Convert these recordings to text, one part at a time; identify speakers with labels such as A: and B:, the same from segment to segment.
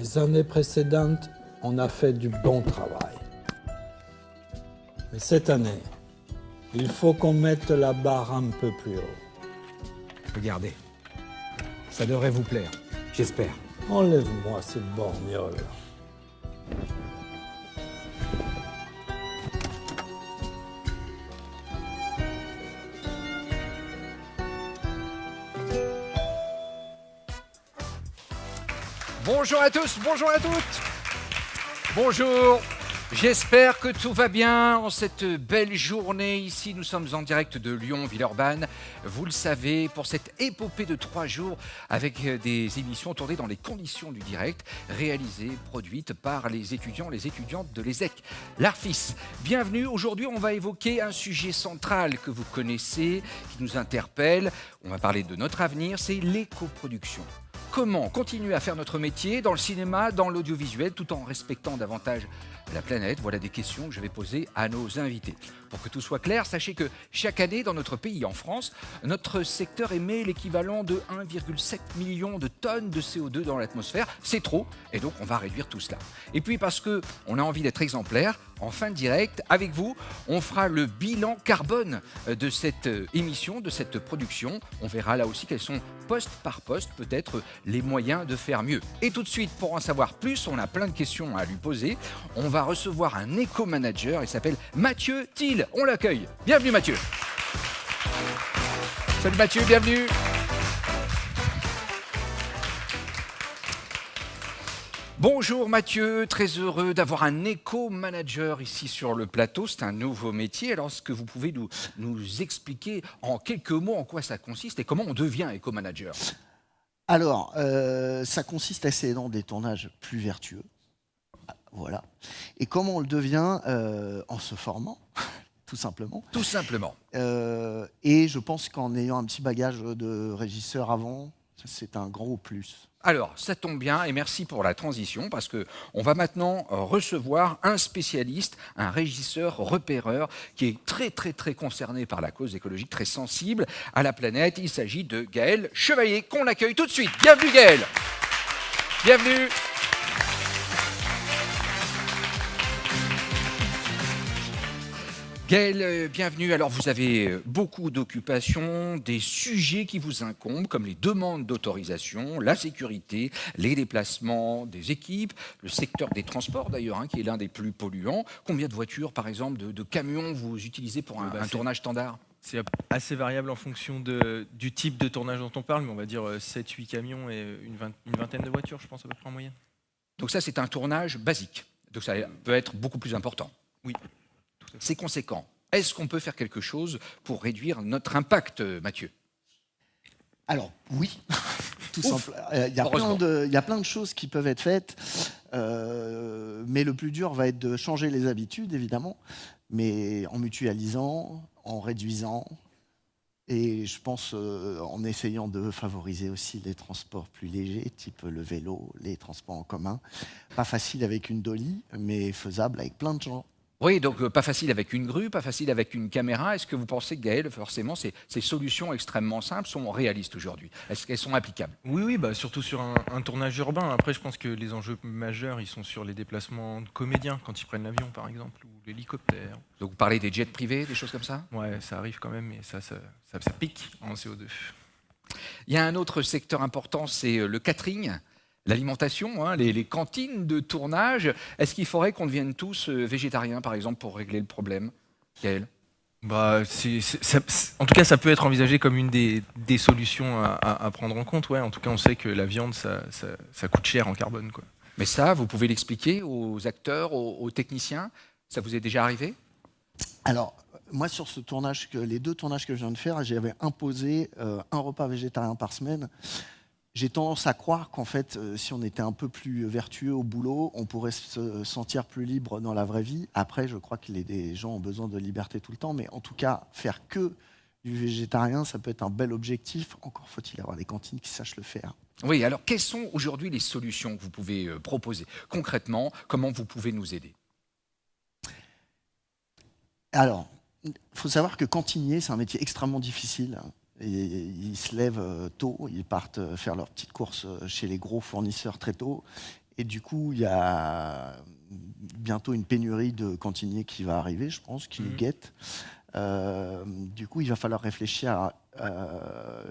A: Les années précédentes, on a fait du bon travail. Mais cette année, il faut qu'on mette la barre un peu plus haut.
B: Regardez, ça devrait vous plaire, j'espère.
A: Enlève-moi ces borgnoles.
C: Bonjour à tous, bonjour à toutes. Bonjour, j'espère que tout va bien en cette belle journée. Ici, nous sommes en direct de Lyon, Villeurbanne. Vous le savez, pour cette épopée de 3 jours avec des émissions tournées dans les conditions du direct, réalisées, produites par les étudiantes de l'ESSEC, l'ARFIS. Bienvenue, aujourd'hui on va évoquer un sujet central que vous connaissez, qui nous interpelle. On va parler de notre avenir, c'est l'éco-production. Comment continuer à faire notre métier dans le cinéma, dans l'audiovisuel, tout en respectant davantage la planète? Voilà des questions que je vais poser à nos invités. Pour que tout soit clair, sachez que chaque année, dans notre pays, en France, notre secteur émet l'équivalent de 1,7 million de tonnes de CO2 dans l'atmosphère. C'est trop, et donc on va réduire tout cela. Et puis parce qu'on a envie d'être exemplaire, en fin de direct, avec vous, on fera le bilan carbone de cette émission, de cette production. On verra là aussi quels sont, poste par poste, peut-être les moyens de faire mieux. Et tout de suite, pour en savoir plus, on a plein de questions à lui poser. On va recevoir un éco-manager, il s'appelle Mathieu Thiel. On l'accueille. Bienvenue Mathieu. Salut Mathieu, bienvenue. Bonjour Mathieu, très heureux d'avoir un éco-manager ici sur le plateau. C'est un nouveau métier. Alors, est-ce que vous pouvez nous expliquer en quelques mots en quoi ça consiste et comment on devient éco-manager?
D: Alors, ça consiste à essayer dans des tournages plus vertueux. Voilà. Et comment on le devient? En se formant, tout simplement.
C: Tout simplement.
D: Et je pense qu'en ayant un petit bagage de régisseur avant, c'est un gros plus.
C: Alors, ça tombe bien et merci pour la transition parce qu'on va maintenant recevoir un spécialiste, un régisseur repéreur qui est très concerné par la cause écologique, très sensible à la planète. Il s'agit de Gaël Chevalier qu'on accueille tout de suite. Bienvenue Gaël. Bienvenue. Gaël, bienvenue. Alors, vous avez beaucoup d'occupations, des sujets qui vous incombent, comme les demandes d'autorisation, la sécurité, les déplacements des équipes, le secteur des transports d'ailleurs, qui est l'un des plus polluants. Combien de voitures, par exemple, de camions vous utilisez pour un tournage standard?
E: C'est assez variable en fonction du type de tournage dont on parle, mais on va dire 7-8 camions et une vingtaine de voitures, je pense, à peu près en moyenne.
C: Donc ça, c'est un tournage basique. Donc ça peut être beaucoup plus important.
E: Oui.
C: C'est conséquent. Est-ce qu'on peut faire quelque chose pour réduire notre impact, Mathieu?
D: Alors, oui, tout simple. Il y a plein de choses qui peuvent être faites, mais le plus dur va être de changer les habitudes, évidemment, mais en mutualisant, en réduisant, et je pense en essayant de favoriser aussi les transports plus légers, type le vélo, les transports en commun. Pas facile avec une dolly, mais faisable avec plein de gens.
C: Oui, donc pas facile avec une grue, pas facile avec une caméra. Est-ce que vous pensez, Gaël, forcément, ces solutions extrêmement simples sont réalistes aujourd'hui? Est-ce qu'elles sont applicables?
E: Oui, surtout sur un tournage urbain. Après, je pense que les enjeux majeurs, ils sont sur les déplacements de comédiens, quand ils prennent l'avion, par exemple, ou l'hélicoptère.
C: Donc vous parlez des jets privés, des choses comme ça?
E: Ouais, ça arrive quand même, mais ça pique en CO2.
C: Il y a un autre secteur important, c'est le catering. L'alimentation, les cantines de tournage. Est-ce qu'il faudrait qu'on devienne tous végétariens, par exemple, pour régler le problème, Gaël?
E: En tout cas, ça peut être envisagé comme une des solutions à prendre en compte. Ouais. En tout cas, on sait que la viande, ça coûte cher en carbone, quoi.
C: Mais ça, vous pouvez l'expliquer aux acteurs, aux techniciens? Ça vous est déjà arrivé?
D: Alors, moi, sur les 2 tournages que je viens de faire, j'avais imposé un repas végétarien par semaine. J'ai tendance à croire qu'en fait, si on était un peu plus vertueux au boulot, on pourrait se sentir plus libre dans la vraie vie. Après, je crois que des gens ont besoin de liberté tout le temps, mais en tout cas, faire que du végétarien, ça peut être un bel objectif. Encore faut-il avoir des cantines qui sachent le faire.
C: Oui, alors quelles sont aujourd'hui les solutions que vous pouvez proposer? Concrètement, comment vous pouvez nous aider?
D: Alors, il faut savoir que cantinier, c'est un métier extrêmement difficile. Et ils se lèvent tôt, ils partent faire leurs petites courses chez les gros fournisseurs très tôt. Et du coup, il y a bientôt une pénurie de cantiniers qui va arriver, je pense, qui nous guette. Du coup, il va falloir réfléchir à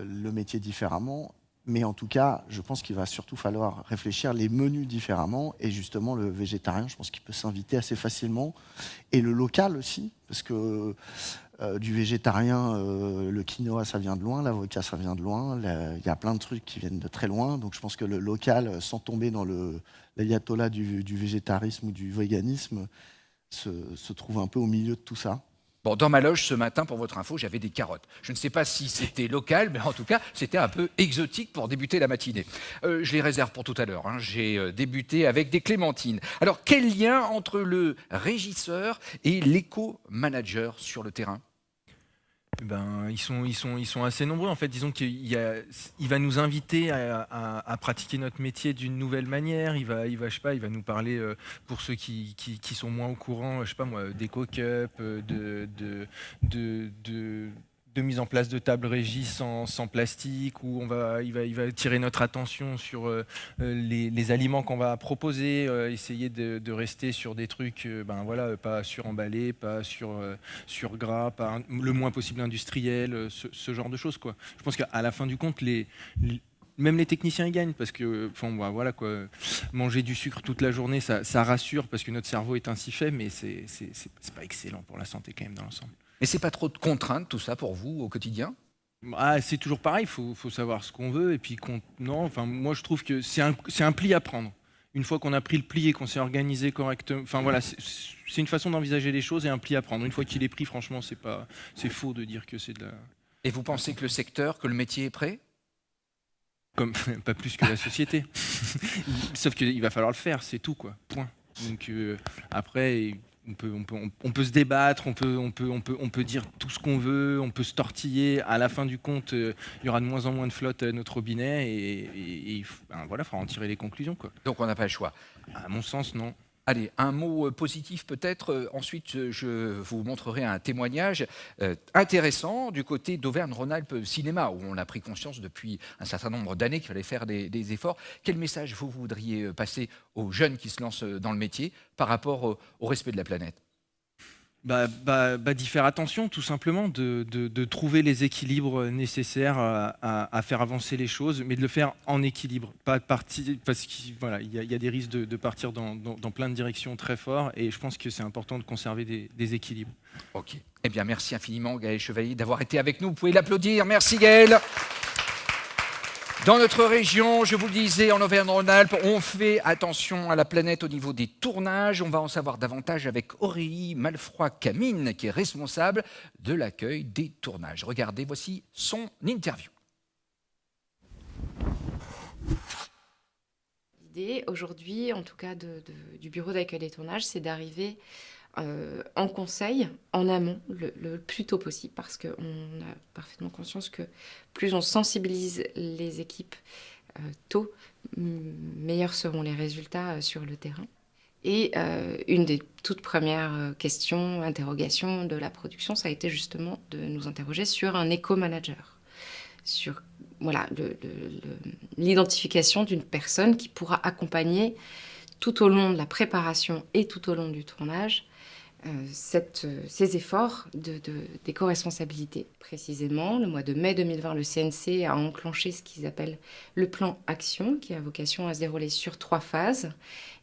D: le métier différemment. Mais en tout cas, je pense qu'il va surtout falloir réfléchir les menus différemment. Et justement, le végétarien, je pense qu'il peut s'inviter assez facilement. Et le local aussi, parce que du végétarien, le quinoa, ça vient de loin, l'avocat, ça vient de loin. Il y a plein de trucs qui viennent de très loin. Donc je pense que le local, sans tomber dans l'ayatollah du végétarisme ou du véganisme, se trouve un peu au milieu de tout ça.
C: Bon, dans ma loge ce matin, pour votre info, j'avais des carottes. Je ne sais pas si c'était local, mais en tout cas, c'était un peu exotique pour débuter la matinée. Je les réserve pour tout à l'heure. J'ai débuté avec des clémentines. Alors, quel lien entre le régisseur et l'éco-manager sur le terrain ?
E: Ils sont assez nombreux en fait. Disons qu'il va nous inviter à pratiquer notre métier d'une nouvelle manière. Il va nous parler pour ceux qui sont moins au courant, je sais pas moi, d'éco-cup, de mise en place de tables régies sans plastique, où il va attirer notre attention sur les aliments qu'on va proposer, essayer de rester sur des trucs pas suremballés, pas sur gras, pas le moins possible industriel, ce genre de choses quoi. Je pense qu'à la fin du compte, même les techniciens y gagnent parce que manger du sucre toute la journée, ça rassure parce que notre cerveau est ainsi fait, mais c'est pas excellent pour la santé quand même dans l'ensemble.
C: Mais c'est pas trop de contraintes tout ça pour vous au quotidien ?
E: C'est toujours pareil, faut savoir ce qu'on veut et puis moi je trouve que c'est un pli à prendre. Une fois qu'on a pris le pli et qu'on s'est organisé correctement, c'est une façon d'envisager les choses et un pli à prendre. Une fois qu'il est pris, franchement, c'est faux de dire que c'est de la...
C: Et vous pensez que le métier est prêt ?
E: Pas plus que la société. Sauf qu'il va falloir le faire, c'est tout quoi. Point. Donc après. On peut se débattre, on peut dire tout ce qu'on veut, on peut se tortiller. À la fin du compte, il y aura de moins en moins de flotte à notre robinet et il faudra en tirer les conclusions quoi.
C: Donc on n'a pas le choix.
E: À mon sens, non.
C: Allez, un mot positif peut-être. Ensuite, je vous montrerai un témoignage intéressant du côté d'Auvergne-Rhône-Alpes Cinéma, où on a pris conscience depuis un certain nombre d'années qu'il fallait faire des efforts. Quel message vous voudriez passer aux jeunes qui se lancent dans le métier par rapport au respect de la planète ?
E: D'y faire attention, tout simplement, de trouver les équilibres nécessaires à faire avancer les choses, mais de le faire en équilibre, pas de partir, parce qu'il y a des risques de partir dans plein de directions très forts, et je pense que c'est important de conserver des équilibres.
C: Ok. Eh bien, merci infiniment, Gaël Chevalier, d'avoir été avec nous. Vous pouvez l'applaudir. Merci, Gaël. Dans notre région, je vous le disais, en Auvergne-Rhône-Alpes, on fait attention à la planète au niveau des tournages. On va en savoir davantage avec Aurélie Malfroy-Camine, qui est responsable de l'accueil des tournages. Regardez, voici son interview.
F: L'idée aujourd'hui, en tout cas du bureau d'accueil des tournages, c'est d'arriver en conseil, en amont, le plus tôt possible, parce qu'on a parfaitement conscience que plus on sensibilise les équipes tôt, meilleurs seront les résultats sur le terrain. Et une des toutes premières questions, interrogations de la production, ça a été justement de nous interroger sur un éco-manager, sur l'identification d'une personne qui pourra accompagner tout au long de la préparation et tout au long du tournage ces efforts d'éco-responsabilité. Précisément, le mois de mai 2020, le CNC a enclenché ce qu'ils appellent le plan Action, qui a vocation à se dérouler sur 3 phases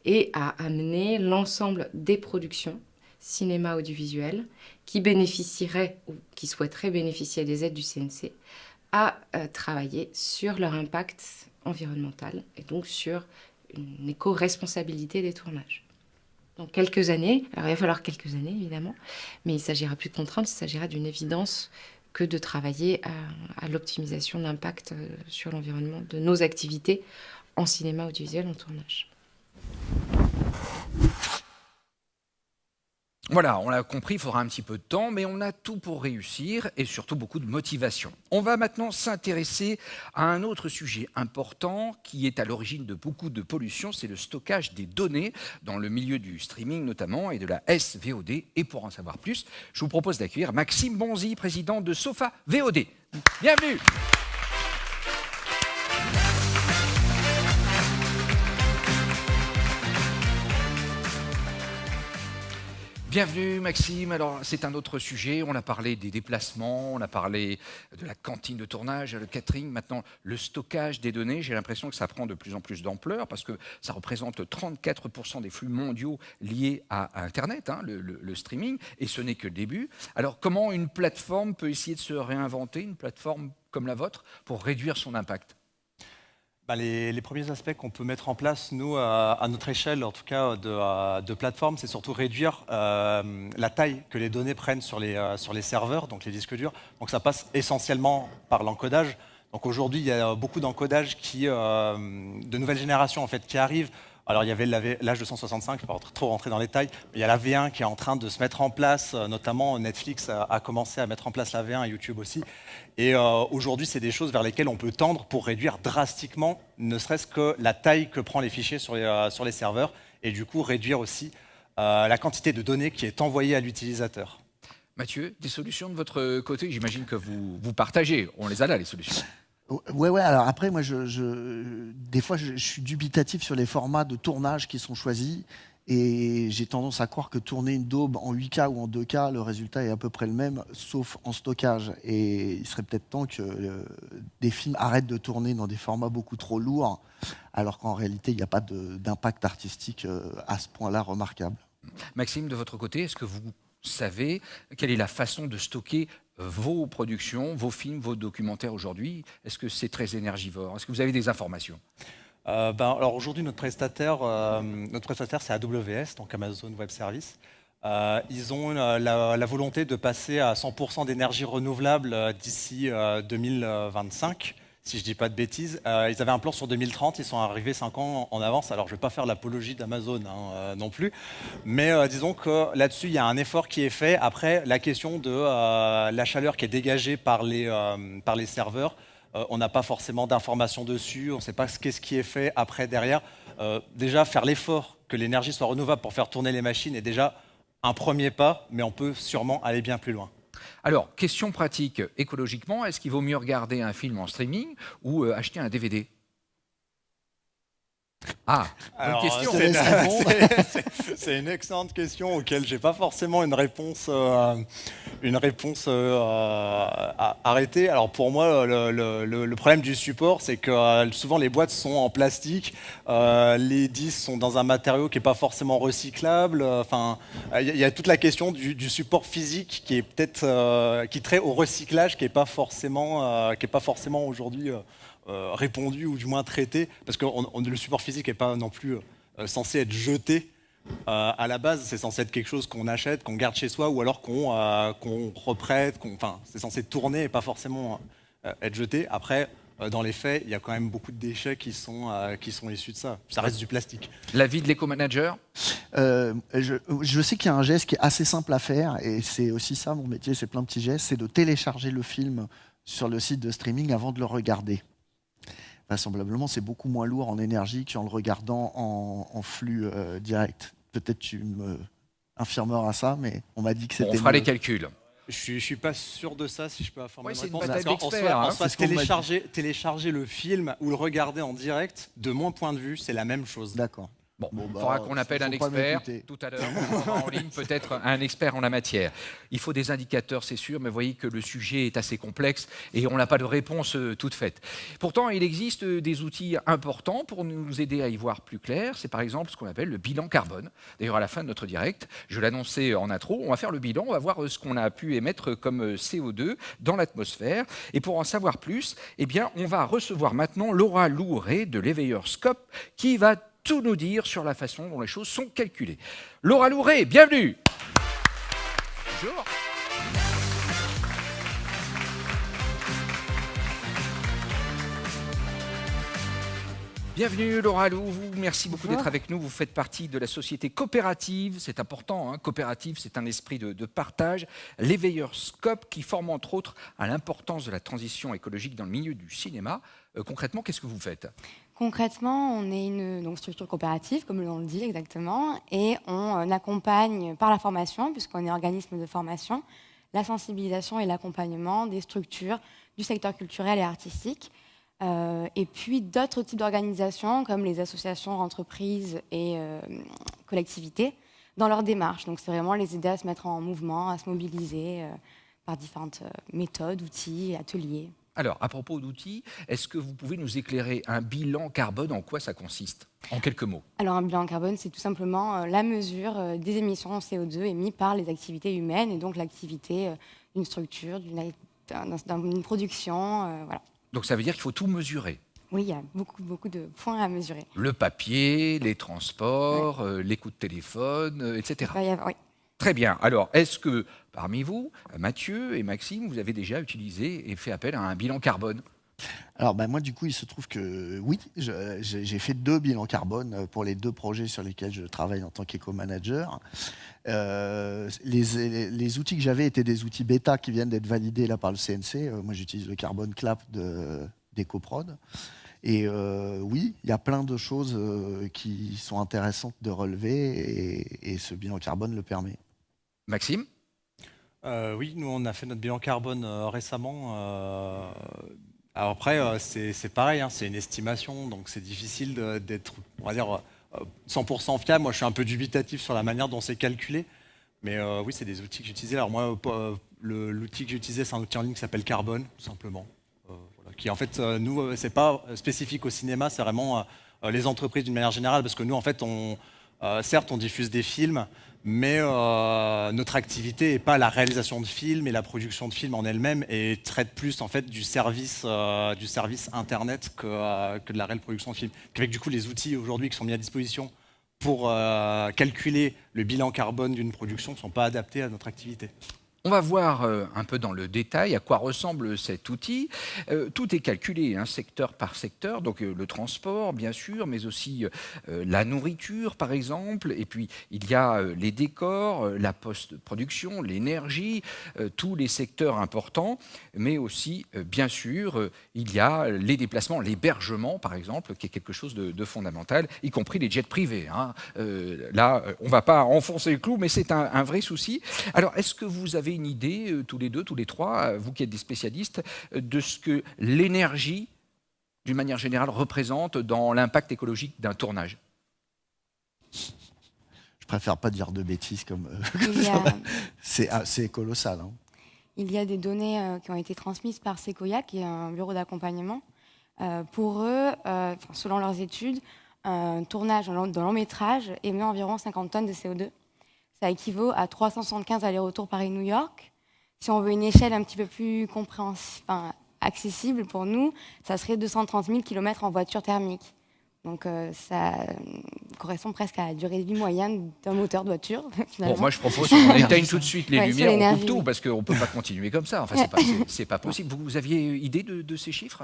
F: et à amener l'ensemble des productions cinéma audiovisuel qui bénéficieraient ou qui souhaiteraient bénéficier des aides du CNC à travailler sur leur impact environnemental et donc sur une éco-responsabilité des tournages. Dans quelques années, alors il va falloir quelques années évidemment, mais il ne s'agira plus de contraintes, il s'agira d'une évidence que de travailler à l'optimisation de l'impact sur l'environnement de nos activités en cinéma audiovisuel en tournage.
C: Voilà, on l'a compris, il faudra un petit peu de temps, mais on a tout pour réussir et surtout beaucoup de motivation. On va maintenant s'intéresser à un autre sujet important qui est à l'origine de beaucoup de pollution, c'est le stockage des données dans le milieu du streaming notamment et de la SVOD. Et pour en savoir plus, je vous propose d'accueillir Maxime Bonzi, président de Sofa VOD. Bienvenue. Bienvenue Maxime, alors c'est un autre sujet, on a parlé des déplacements, on a parlé de la cantine de tournage, le catering, maintenant le stockage des données, j'ai l'impression que ça prend de plus en plus d'ampleur parce que ça représente 34% des flux mondiaux liés à Internet, hein, le streaming, et ce n'est que le début. Alors comment une plateforme peut essayer de se réinventer, une plateforme comme la vôtre, pour réduire son impact ?
G: Les premiers aspects qu'on peut mettre en place, nous, à notre échelle, en tout cas de plateforme, c'est surtout réduire la taille que les données prennent sur les serveurs, donc les disques durs. Donc ça passe essentiellement par l'encodage. Donc aujourd'hui, il y a beaucoup d'encodages de nouvelle génération en fait, qui arrivent. Alors il y avait l'H265, je ne vais pas trop rentrer dans les détails, mais il y a la V1 qui est en train de se mettre en place, notamment Netflix a commencé à mettre en place la V1 et YouTube aussi. Et aujourd'hui, c'est des choses vers lesquelles on peut tendre pour réduire drastiquement, ne serait-ce que la taille que prend les fichiers sur les serveurs, et du coup réduire aussi la quantité de données qui est envoyée à l'utilisateur.
C: Mathieu, des solutions de votre côté? J'imagine que vous partagez, on les a là les solutions.
D: Ouais, alors après, moi, des fois, je suis dubitatif sur les formats de tournage qui sont choisis. Et j'ai tendance à croire que tourner une daube en 8K ou en 2K, le résultat est à peu près le même, sauf en stockage. Et il serait peut-être temps que des films arrêtent de tourner dans des formats beaucoup trop lourds, alors qu'en réalité, il n'y a pas d'impact artistique à ce point-là remarquable.
C: Maxime, de votre côté, est-ce que vous savez quelle est la façon de stocker vos productions, vos films, vos documentaires aujourd'hui? Est-ce que c'est très énergivore? Est-ce que vous avez des informations?
G: Alors aujourd'hui, notre prestataire c'est AWS, donc Amazon Web Services. Ils ont la volonté de passer à 100% d'énergie renouvelable d'ici 2025, si je ne dis pas de bêtises. Ils avaient un plan sur 2030, ils sont arrivés 5 ans en avance. Alors je ne vais pas faire l'apologie d'Amazon non plus, mais disons que là-dessus, il y a un effort qui est fait. Après, la question de la chaleur qui est dégagée par les serveurs, on n'a pas forcément d'informations dessus, on ne sait pas qu'est-ce qui est fait après, derrière. Déjà, faire l'effort que l'énergie soit renouvelable pour faire tourner les machines est déjà un premier pas, mais on peut sûrement aller bien plus loin.
C: Alors, question pratique, écologiquement, est-ce qu'il vaut mieux regarder un film en streaming ou acheter un DVD? Ah, bonne question.
G: C'est une excellente question auquel je n'ai pas forcément une réponse arrêtée. Alors pour moi, le problème du support, c'est que souvent les boîtes sont en plastique, les disques sont dans un matériau qui n'est pas forcément recyclable. Enfin, il y a toute la question du support physique qui est peut-être qui trait au recyclage, qui n'est pas forcément aujourd'hui répondu ou du moins traité, parce que le support physique n'est pas non plus censé être jeté. À la base, c'est censé être quelque chose qu'on achète, qu'on garde chez soi, ou alors qu'on reprête, c'est censé tourner et pas forcément être jeté. Après, dans les faits, il y a quand même beaucoup de déchets qui sont issus de ça. Ça reste du plastique.
C: L'avis de l'éco-manager?
D: Je sais qu'il y a un geste qui est assez simple à faire, et c'est aussi ça, mon métier, c'est plein de petits gestes, c'est de télécharger le film sur le site de streaming avant de le regarder. Vraisemblablement, c'est beaucoup moins lourd en énergie qu'en le regardant en flux direct. Peut-être tu me infirmeras ça, mais on m'a dit que c'était...
C: On fera les calculs.
G: Je ne suis pas sûr de ça, si je peux informer une réponse.
C: C'est une bataille d'experts.
G: En soi, télécharger le film ou le regarder en direct, de mon point de vue, c'est la même chose.
D: D'accord.
C: Bon, il faudra qu'on appelle un expert tout à l'heure. On aura en ligne peut-être un expert en la matière. Il faut des indicateurs, c'est sûr, mais vous voyez que le sujet est assez complexe et on n'a pas de réponse toute faite. Pourtant, il existe des outils importants pour nous aider à y voir plus clair. C'est par exemple ce qu'on appelle le bilan carbone. D'ailleurs, à la fin de notre direct, je l'annonçais en intro, on va faire le bilan, on va voir ce qu'on a pu émettre comme CO2 dans l'atmosphère. Et pour en savoir plus, eh bien, on va recevoir maintenant Laura Louret de l'éveilleur Scope qui va tout nous dire sur la façon dont les choses sont calculées. Laura Louret, bienvenue. Bonjour. Bienvenue Laura Lou, merci beaucoup d'être avec nous. Vous faites partie de la société coopérative, c'est important, hein, coopérative, c'est un esprit de partage. L'éveilleur Scope qui forme entre autres à l'importance de la transition écologique dans le milieu du cinéma. Concrètement, qu'est-ce que vous faites ?
H: Concrètement, on est une structure coopérative, comme l'on le dit exactement, et on accompagne par la formation, puisqu'on est organisme de formation, la sensibilisation et l'accompagnement des structures du secteur culturel et artistique, et puis d'autres types d'organisations, comme les associations, entreprises et collectivités, dans leur démarche. Donc c'est vraiment les aider à se mettre en mouvement, à se mobiliser par différentes méthodes, outils, ateliers.
C: Alors, à propos d'outils, est-ce que vous pouvez nous éclairer un bilan carbone, en quoi ça consiste? En quelques mots.
H: Alors un bilan carbone, c'est tout simplement la mesure des émissions CO2 émises par les activités humaines et donc l'activité d'une structure, d'une production, voilà.
C: Donc ça veut dire qu'il faut tout mesurer?
H: Oui, il y a beaucoup de points à mesurer.
C: Le papier, les transports, les coûts de téléphone, etc.
H: Oui.
C: Très bien. Alors, est-ce que parmi vous, Mathieu et Maxime, vous avez déjà utilisé et fait appel à un bilan carbone?
D: Alors moi du coup il se trouve que oui, j'ai fait 2 bilans carbone pour les 2 projets sur lesquels je travaille en tant qu'éco-manager. Les outils que j'avais étaient des outils bêta qui viennent d'être validés là par le CNC. Moi j'utilise le Carbon Clap d'EcoProd. Et oui, il y a plein de choses qui sont intéressantes de relever et ce bilan carbone le permet.
C: Maxime?
G: Oui, nous on a fait notre bilan carbone récemment. Alors après, c'est pareil, hein, c'est une estimation, donc c'est difficile d'être, on va dire, 100% fiable. Moi, je suis un peu dubitatif sur la manière dont c'est calculé, mais oui, c'est des outils que j'utilisais. Alors moi, l'outil que j'utilisais, c'est un outil en ligne qui s'appelle Carbone, tout simplement. Voilà, qui en fait, nous, c'est pas spécifique au cinéma, c'est vraiment les entreprises d'une manière générale, parce que nous, en fait, certes, on diffuse des films, mais notre activité n'est pas la réalisation de films et la production de films en elle-même, et traite plus en fait du service internet que de la réelle production de films. Avec du coup les outils aujourd'hui qui sont mis à disposition pour calculer le bilan carbone d'une production ne sont pas adaptés à notre activité.
C: On va voir un peu dans le détail à quoi ressemble cet outil. Tout est calculé, hein, secteur par secteur, donc le transport, bien sûr, mais aussi la nourriture, par exemple, et puis il y a les décors, la post-production, l'énergie, tous les secteurs importants, mais aussi, bien sûr, il y a les déplacements, l'hébergement, par exemple, qui est quelque chose de fondamental, y compris les jets privés. Hein. Là, on ne va pas enfoncer le clou, mais c'est un vrai souci. Alors, est-ce que vous avez une idée, tous les deux, tous les trois, vous qui êtes des spécialistes, de ce que l'énergie, d'une manière générale, représente dans l'impact écologique d'un tournage?
D: Je préfère pas dire de bêtises comme c'est colossal. Hein.
H: Il y a des données qui ont été transmises par Sequoia, qui est un bureau d'accompagnement. Pour eux, selon leurs études, un tournage dans long métrage émet environ 50 tonnes de CO2. Ça équivaut à 375 allers-retours Paris-New York. Si on veut une échelle un petit peu plus accessible pour nous, ça serait 230 000 km en voiture thermique. Donc ça correspond presque à la durée de vie moyenne d'un moteur de voiture.
C: Bon, moi je propose qu'on éteigne tout de suite les lumières, on coupe tout, parce qu'on ne peut pas continuer comme ça. Enfin, c'est pas possible. Vous aviez idée de ces chiffres?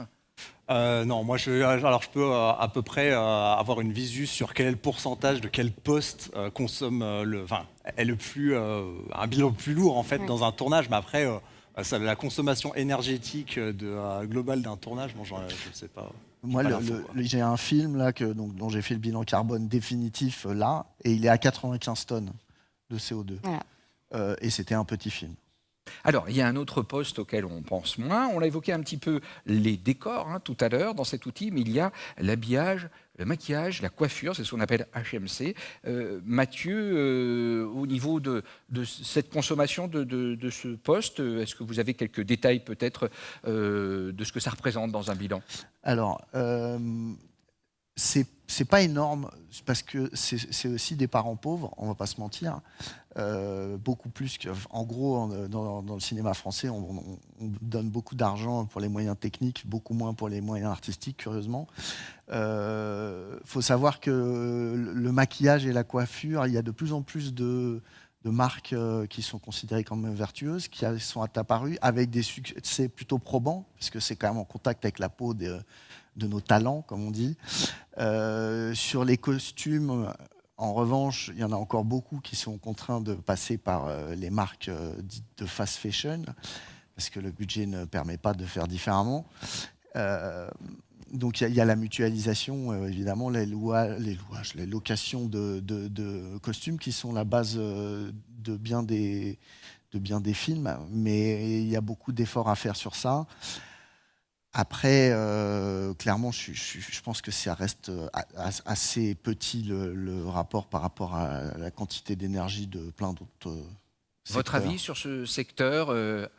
G: Non, moi je peux à peu près avoir une visu sur quel est le pourcentage de quel poste consomme est le plus un bilan le plus lourd en fait dans un tournage, mais après la consommation énergétique globale d'un tournage, bon, je ne sais pas.
D: Moi, j'ai un film là dont j'ai fait le bilan carbone définitif là, et il est à 95 tonnes de CO2. Voilà. Et c'était un petit film.
C: Alors, il y a un autre poste auquel on pense moins. On a évoqué un petit peu les décors tout à l'heure dans cet outil, mais il y a l'habillage, le maquillage, la coiffure, c'est ce qu'on appelle HMC. Mathieu, au niveau de cette consommation de ce poste, est-ce que vous avez quelques détails peut-être de ce que ça représente dans un bilan?
D: Alors, c'est pas énorme parce que c'est aussi des parents pauvres, on va pas se mentir. Beaucoup plus que, en gros, dans le cinéma français, on donne beaucoup d'argent pour les moyens techniques, beaucoup moins pour les moyens artistiques, curieusement. Faut savoir que le maquillage et la coiffure, il y a de plus en plus de marques qui sont considérées comme vertueuses, qui sont apparues avec des succès plutôt probants, parce que c'est quand même en contact avec la peau de nos talents, comme on dit. Sur les costumes, en revanche, il y en a encore beaucoup qui sont contraints de passer par les marques dites de fast fashion, parce que le budget ne permet pas de faire différemment. Donc il y a la mutualisation, évidemment, les locations de costumes qui sont la base de bien des films, mais il y a beaucoup d'efforts à faire sur ça. Après, clairement, je pense que ça reste assez petit le rapport par rapport à la quantité d'énergie de plein d'autres secteurs.
C: Votre avis sur ce secteur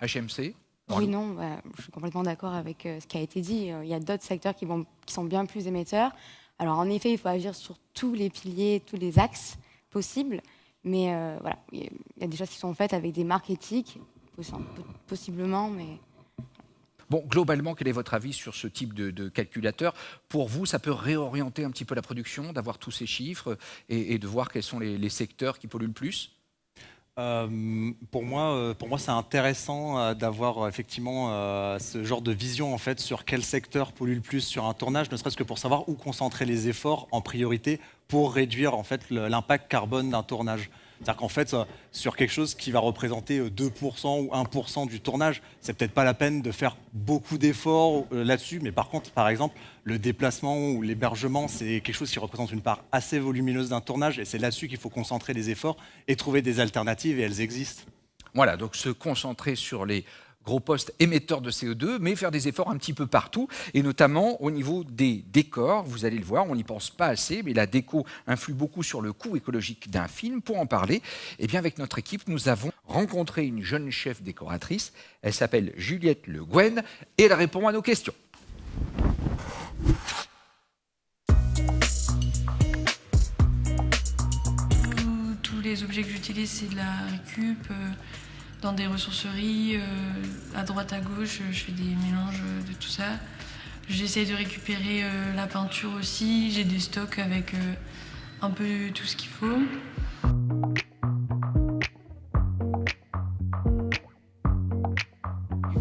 C: HMC?
H: Oui, non, je suis complètement d'accord avec ce qui a été dit. Il y a d'autres secteurs qui sont bien plus émetteurs. Alors, en effet, il faut agir sur tous les piliers, tous les axes possibles. Mais voilà, il y a des choses qui sont faites avec des marques éthiques, possiblement, mais...
C: Bon, globalement, quel est votre avis sur ce type de calculateur? Pour vous, ça peut réorienter un petit peu la production, d'avoir tous ces chiffres et de voir quels sont les secteurs qui polluent le plus?
G: Pour moi, c'est intéressant d'avoir effectivement ce genre de vision en fait sur quel secteur pollue le plus sur un tournage, ne serait-ce que pour savoir où concentrer les efforts en priorité pour réduire en fait l'impact carbone d'un tournage. C'est-à-dire qu'en fait, sur quelque chose qui va représenter 2% ou 1% du tournage, c'est peut-être pas la peine de faire beaucoup d'efforts là-dessus. Mais par contre, par exemple, le déplacement ou l'hébergement, c'est quelque chose qui représente une part assez volumineuse d'un tournage. Et c'est là-dessus qu'il faut concentrer les efforts et trouver des alternatives. Et elles existent.
C: Voilà, donc se concentrer sur les gros postes émetteurs de CO2, mais faire des efforts un petit peu partout, et notamment au niveau des décors. Vous allez le voir, on n'y pense pas assez, mais la déco influe beaucoup sur le coût écologique d'un film. Pour en parler, eh bien avec notre équipe, nous avons rencontré une jeune chef décoratrice. Elle s'appelle Juliette Le Guen, et elle répond à nos questions.
I: Tous les objets que j'utilise, c'est de la récup. Dans des ressourceries, à droite à gauche, je fais des mélanges de tout ça. J'essaie de récupérer la peinture aussi, j'ai des stocks avec un peu tout ce qu'il faut.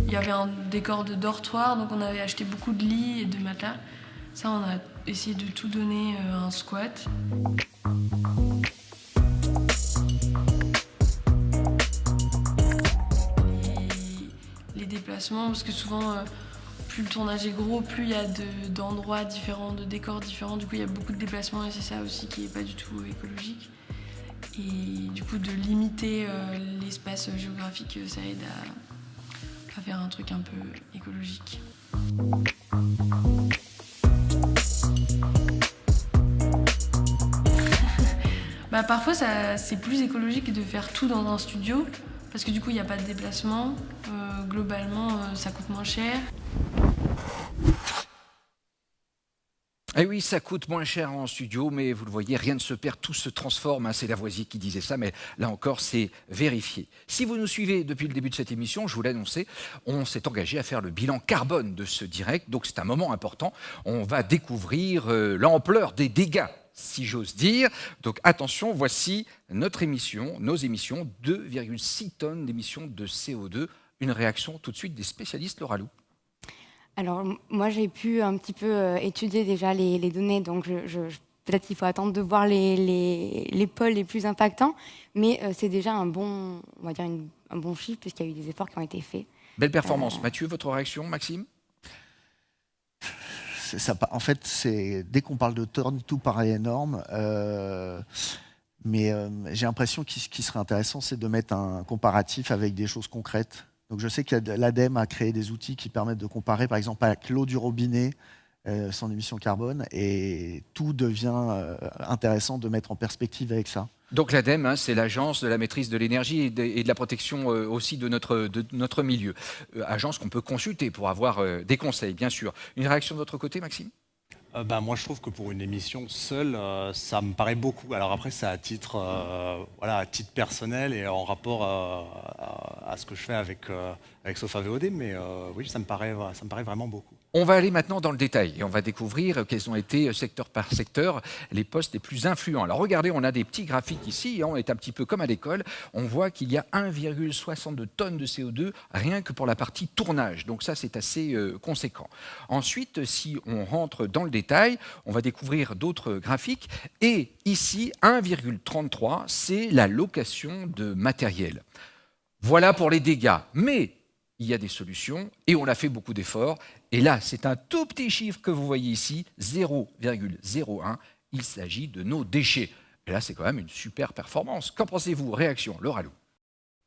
I: Il y avait un décor de dortoir, donc on avait acheté beaucoup de lits et de matelas. Ça, on a essayé de tout donner un squat. Déplacements, parce que souvent plus le tournage est gros, plus il y a d'endroits différents, de décors différents, du coup il y a beaucoup de déplacements et c'est ça aussi qui n'est pas du tout écologique. Et du coup de limiter l'espace géographique, ça aide à faire un truc un peu écologique. Parfois c'est plus écologique de faire tout dans un studio, parce que du coup il n'y a pas de déplacement. Globalement, ça coûte moins cher.
C: Eh oui, ça coûte moins cher en studio, mais vous le voyez, rien ne se perd, tout se transforme. C'est Lavoisier qui disait ça, mais là encore, c'est vérifié. Si vous nous suivez depuis le début de cette émission, je vous l'ai annoncé, on s'est engagé à faire le bilan carbone de ce direct, donc c'est un moment important. On va découvrir l'ampleur des dégâts, si j'ose dire. Donc attention, voici notre émission, nos émissions, 2,6 tonnes d'émissions de CO2. Une réaction tout de suite des spécialistes, Laura Lou.
H: Alors, moi, j'ai pu un petit peu étudier déjà les données, donc peut-être qu'il faut attendre de voir les pôles les plus impactants, mais c'est déjà un bon, on va dire un bon chiffre, puisqu'il y a eu des efforts qui ont été faits.
C: Belle performance. Mathieu, votre réaction, Maxime?
D: Ça, en fait, dès qu'on parle de tonnes, tout paraît énorme. Mais j'ai l'impression qu'il serait intéressant, c'est de mettre un comparatif avec des choses concrètes. Donc je sais que l'ADEME a créé des outils qui permettent de comparer, par exemple, avec l'eau du robinet, son émission carbone, et tout devient intéressant de mettre en perspective avec ça.
C: Donc l'ADEME, c'est l'agence de la maîtrise de l'énergie et de la protection aussi de notre milieu. Agence qu'on peut consulter pour avoir des conseils, bien sûr. Une réaction de votre côté, Maxime?
G: Moi, je trouve que pour une émission seule, ça me paraît beaucoup. Alors après, c'est à titre personnel et en rapport à ce que je fais avec Sofa VOD, mais oui, ça me paraît vraiment beaucoup.
C: On va aller maintenant dans le détail et on va découvrir quels ont été, secteur par secteur, les postes les plus influents. Alors regardez, on a des petits graphiques ici, on est un petit peu comme à l'école. On voit qu'il y a 1,62 tonnes de CO2 rien que pour la partie tournage. Donc ça, c'est assez conséquent. Ensuite, si on rentre dans le détail, on va découvrir d'autres graphiques. Et ici, 1,33, c'est la location de matériel. Voilà pour les dégâts. Mais il y a des solutions et on a fait beaucoup d'efforts. Et là, c'est un tout petit chiffre que vous voyez ici, 0,01. Il s'agit de nos déchets. Et là, c'est quand même une super performance. Qu'en pensez-vous? Réaction, Laura Lou.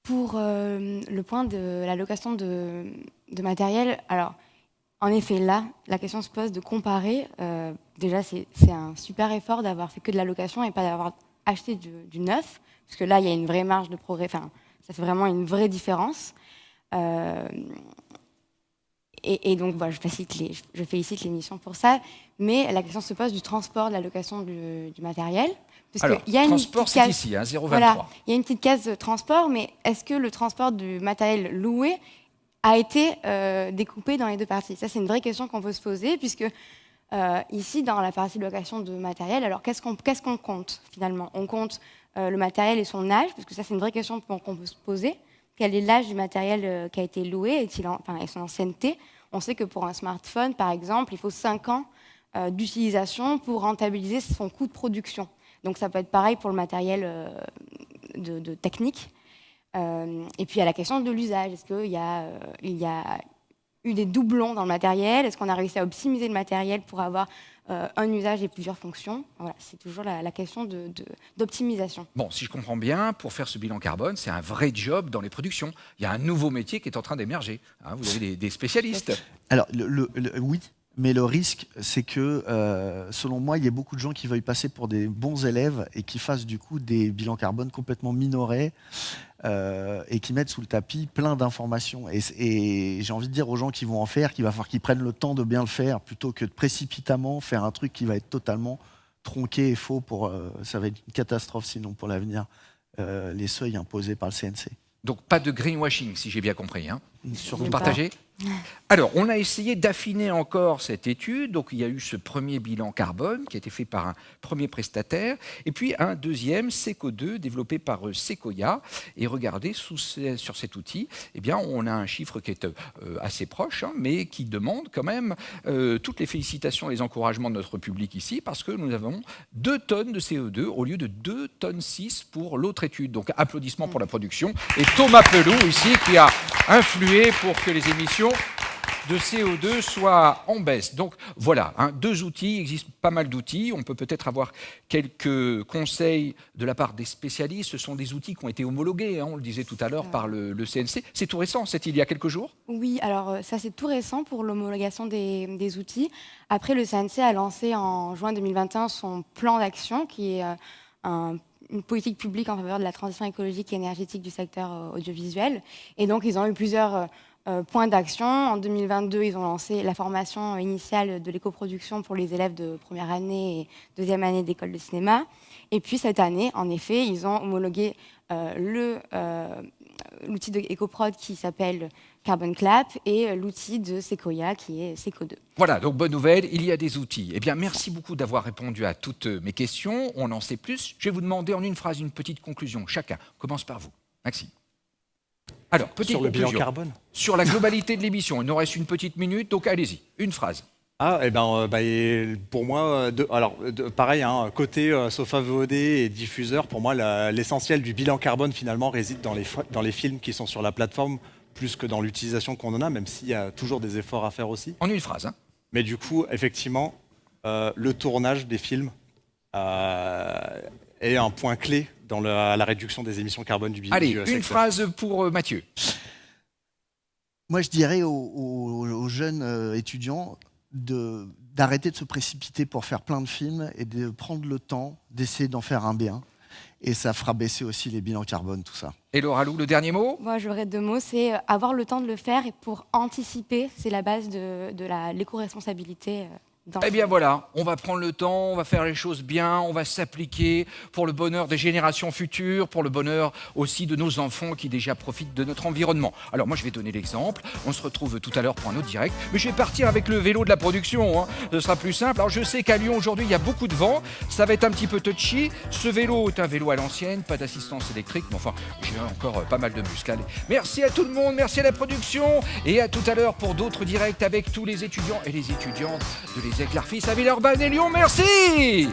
H: Pour le point de la location de matériel, alors En effet, là, la question se pose de comparer. Déjà, c'est un super effort d'avoir fait que de la location et pas d'avoir acheté du neuf, parce que là, il y a une vraie marge de progrès. Enfin, ça fait vraiment une vraie différence. Et donc, voilà, je félicite l'émission pour ça. Mais la question se pose du transport, de la location du matériel.
C: Alors,
H: y a
C: transport, c'est ici, hein, 0,23.
H: Voilà, il y a une petite case de transport, mais est-ce que le transport du matériel loué a été découpé dans les deux parties? Ça, c'est une vraie question qu'on peut se poser, puisque ici, dans la partie location de matériel, alors qu'est-ce qu'on compte finalement? On compte le matériel et son âge, parce que ça, c'est une vraie question qu'on peut se poser. Quel est l'âge du matériel qui a été loué et son ancienneté? On sait que pour un smartphone, par exemple, il faut 5 ans d'utilisation pour rentabiliser son coût de production. Donc ça peut être pareil pour le matériel de technique. Et puis il y a la question de l'usage. Est-ce qu'il y a eu des doublons dans le matériel? Est-ce qu'on a réussi à optimiser le matériel pour avoir un usage et plusieurs fonctions? Voilà, c'est toujours la question d'optimisation.
C: Bon, si je comprends bien, pour faire ce bilan carbone, c'est un vrai job dans les productions. Il y a un nouveau métier qui est en train d'émerger. Hein, vous avez des spécialistes.
D: Alors, oui. Mais le risque, c'est que, selon moi, il y a beaucoup de gens qui veuillent passer pour des bons élèves et qui fassent du coup des bilans carbone complètement minorés et qui mettent sous le tapis plein d'informations. Et j'ai envie de dire aux gens qui vont en faire qu'il va falloir qu'ils prennent le temps de bien le faire plutôt que de précipitamment faire un truc qui va être totalement tronqué et faux. Ça va être une catastrophe sinon pour l'avenir, les seuils imposés par le CNC.
C: Donc pas de greenwashing, si j'ai bien compris. Hein.
D: Surtout
C: Vous partagez ? Alors, on a essayé d'affiner encore cette étude. Donc, il y a eu ce premier bilan carbone qui a été fait par un premier prestataire, et puis un deuxième, Seco2, développé par Sequoia. Et regardez, sur cet outil, eh bien, on a un chiffre qui est assez proche, hein, mais qui demande quand même toutes les félicitations et les encouragements de notre public ici, parce que nous avons 2 tonnes de CO2 au lieu de 2,6 tonnes pour l'autre étude. Donc, applaudissements pour la production. Et Thomas Pelou, ici, qui a influé pour que les émissions de CO2 soient en baisse. Donc voilà, hein, 2 outils, il existe pas mal d'outils, on peut peut-être avoir quelques conseils de la part des spécialistes, ce sont des outils qui ont été homologués, hein, on le disait tout à l'heure, par le CNC. C'est tout récent, c'est il y a quelques jours?
H: Oui, alors ça c'est tout récent pour l'homologation des outils. Après, le CNC a lancé en juin 2021 son plan d'action qui est une politique publique en faveur de la transition écologique et énergétique du secteur audiovisuel. Et donc, ils ont eu plusieurs points d'action. En 2022, ils ont lancé la formation initiale de l'écoproduction pour les élèves de première année et deuxième année d'école de cinéma. Et puis, cette année, en effet, ils ont homologué l'outil de EcoProd qui s'appelle Carbon Clap et l'outil de Sequoia qui est Seco2.
C: Voilà, donc bonne nouvelle, il y a des outils. Eh bien, merci beaucoup d'avoir répondu à toutes mes questions. On en sait plus. Je vais vous demander en une phrase une petite conclusion. Chacun commence par vous. Maxime. Alors, petite
G: sur le
C: conclusion.
G: bilan carbone.
C: Sur la globalité de l'émission. Il nous reste une petite minute, donc allez-y. Une phrase.
G: Ah, eh ben, pour moi, pareil, hein, côté Sofa VOD et diffuseur, pour moi, l'essentiel du bilan carbone, finalement, réside dans les films qui sont sur la plateforme, plus que dans l'utilisation qu'on en a, même s'il y a toujours des efforts à faire aussi.
C: En une phrase. Hein.
G: Mais du coup, effectivement, le tournage des films est un point clé dans la réduction des émissions carbone du secteur.
C: Allez, une phrase pour Mathieu.
D: Moi, je dirais aux jeunes étudiants d'arrêter de se précipiter pour faire plein de films et de prendre le temps d'essayer d'en faire un bien. Et ça fera baisser aussi les bilans carbone, tout ça.
C: Et Laura Lou, le dernier mot?
H: Moi, j'aurais 2 mots. C'est avoir le temps de le faire et pour anticiper, c'est la base de l'éco-responsabilité.
C: Eh bien voilà, on va prendre le temps, on va faire les choses bien, on va s'appliquer pour le bonheur des générations futures, pour le bonheur aussi de nos enfants qui déjà profitent de notre environnement. Alors moi je vais donner l'exemple, on se retrouve tout à l'heure pour un autre direct, mais je vais partir avec le vélo de la production, hein. Ce sera plus simple. Alors je sais qu'à Lyon aujourd'hui il y a beaucoup de vent, ça va être un petit peu touchy, ce vélo est un vélo à l'ancienne, pas d'assistance électrique, mais enfin j'ai encore pas mal de muscles. Allez. Merci à tout le monde, merci à la production et à tout à l'heure pour d'autres directs avec tous les étudiants et les étudiantes de l'ESSEC L'Arfis à Villeurbanne et Lyon. Merci.